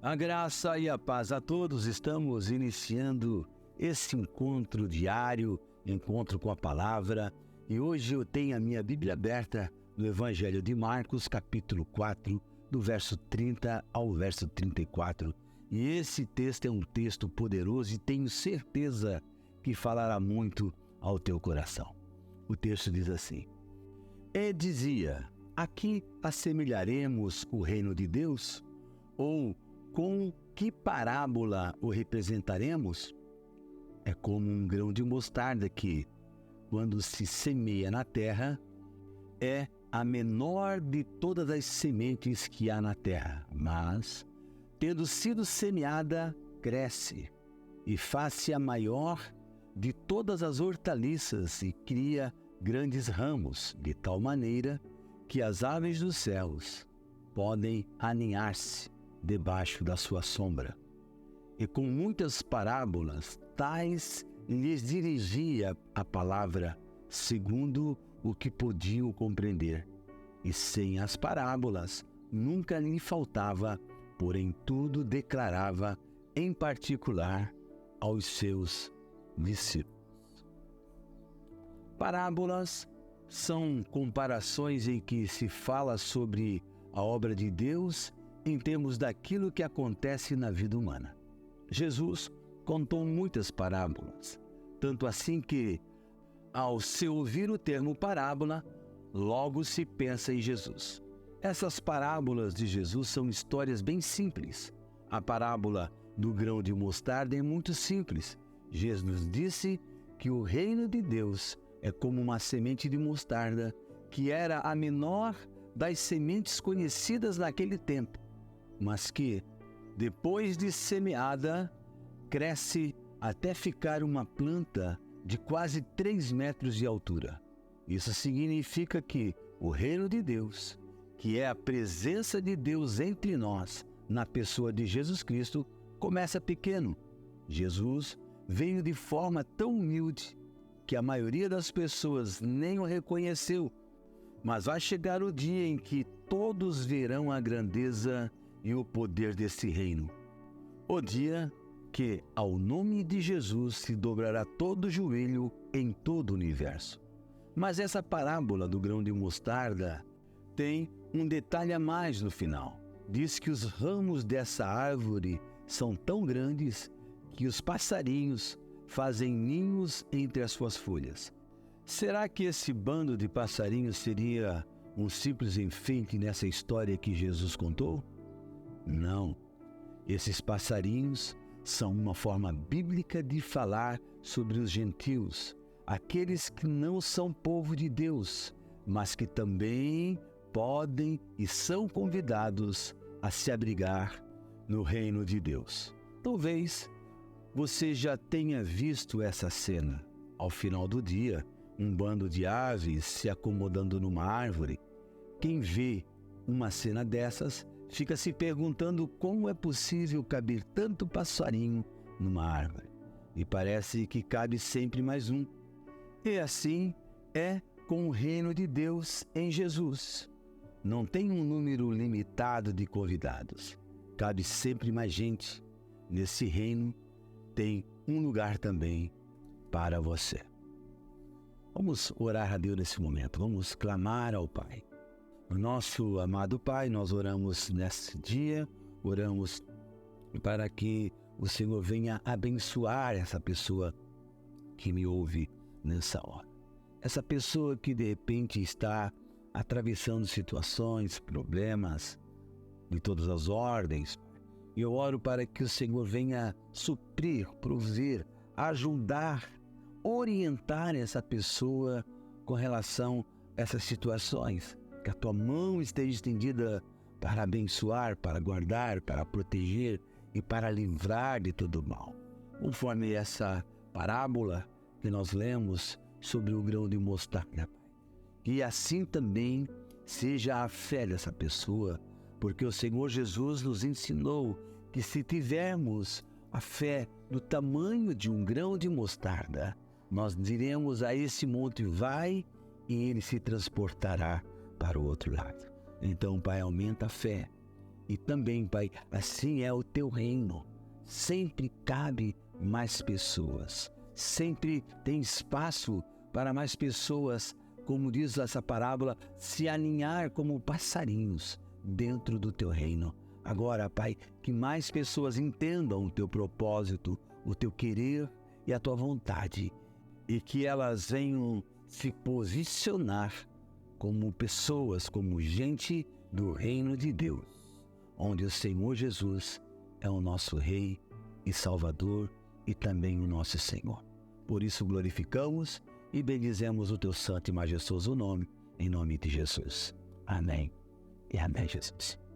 A graça e a paz a todos. Estamos iniciando esse encontro diário, encontro com a palavra. E hoje eu tenho a minha Bíblia aberta no Evangelho de Marcos, capítulo 4, do verso 30 ao verso 34. E esse texto é um texto poderoso e tenho certeza que falará muito ao teu coração. O texto diz assim: E dizia, aqui assemelharemos o reino de Deus? Ou com que parábola o representaremos? É como um grão de mostarda que, quando se semeia na terra, é a menor de todas as sementes que há na terra, mas, tendo sido semeada, cresce e faz-se a maior de todas as hortaliças e cria grandes ramos, de tal maneira que as aves dos céus podem aninhar-se debaixo da sua sombra. E com muitas parábolas, tais lhes dirigia a palavra, segundo o que podiam compreender. E sem as parábolas, nunca lhe faltava, porém tudo declarava, em particular, aos seus discípulos. Parábolas são comparações em que se fala sobre a obra de Deus em termos daquilo que acontece na vida humana. Jesus contou muitas parábolas, tanto assim que, ao se ouvir o termo parábola, logo se pensa em Jesus. Essas parábolas de Jesus são histórias bem simples. A parábola do grão de mostarda é muito simples. Jesus disse que o reino de Deus é como uma semente de mostarda, que era a menor das sementes conhecidas naquele tempo, mas que, depois de semeada, cresce até ficar uma planta de quase 3 metros de altura. Isso significa que o reino de Deus, que é a presença de Deus entre nós, na pessoa de Jesus Cristo, começa pequeno. Jesus veio de forma tão humilde que a maioria das pessoas nem o reconheceu. Mas vai chegar o dia em que todos verão a grandeza e o poder desse reino. O dia que, ao nome de Jesus, se dobrará todo o joelho em todo o universo. Mas essa parábola do grão de mostarda tem um detalhe a mais no final. Diz que os ramos dessa árvore são tão grandes que os passarinhos fazem ninhos entre as suas folhas. Será que esse bando de passarinhos seria um simples enfeite nessa história que Jesus contou? Não. Esses passarinhos são uma forma bíblica de falar sobre os gentios, aqueles que não são povo de Deus, mas que também podem e são convidados a se abrigar no reino de Deus. Talvez você já tenha visto essa cena. Ao final do dia, um bando de aves se acomodando numa árvore. Quem vê uma cena dessas fica se perguntando como é possível caber tanto passarinho numa árvore. E parece que cabe sempre mais um. E assim é com o reino de Deus em Jesus. Não tem um número limitado de convidados. Cabe sempre mais gente. Nesse reino tem um lugar também para você. Vamos orar a Deus nesse momento. Vamos clamar ao Pai. O nosso amado Pai, nós oramos nesse dia, oramos para que o Senhor venha abençoar essa pessoa que me ouve nessa hora. Essa pessoa que de repente está atravessando situações, problemas de todas as ordens. E eu oro para que o Senhor venha suprir, prover, ajudar, orientar essa pessoa com relação a essas situações. Que a tua mão esteja estendida para abençoar, para guardar, para proteger e para livrar de todo mal. Conforme essa parábola que nós lemos sobre o grão de mostarda, Pai. Que assim também seja a fé dessa pessoa, porque o Senhor Jesus nos ensinou que se tivermos a fé do tamanho de um grão de mostarda, nós diremos a esse monte, vai, e ele se transportará para o outro lado. Então, Pai, aumenta a fé E também, Pai, assim é o teu reino. Sempre cabe mais pessoas. Sempre tem espaço para mais pessoas, como diz essa parábola, se aninhar como passarinhos dentro do teu reino. Agora, Pai, que mais pessoas entendam o teu propósito, o teu querer e a tua vontade, e que elas venham se posicionar como pessoas, como gente do reino de Deus, onde o Senhor Jesus é o nosso Rei e Salvador e também o nosso Senhor. Por isso glorificamos e bendizemos o teu santo e majestoso nome, em nome de Jesus. Amém e amém, Jesus.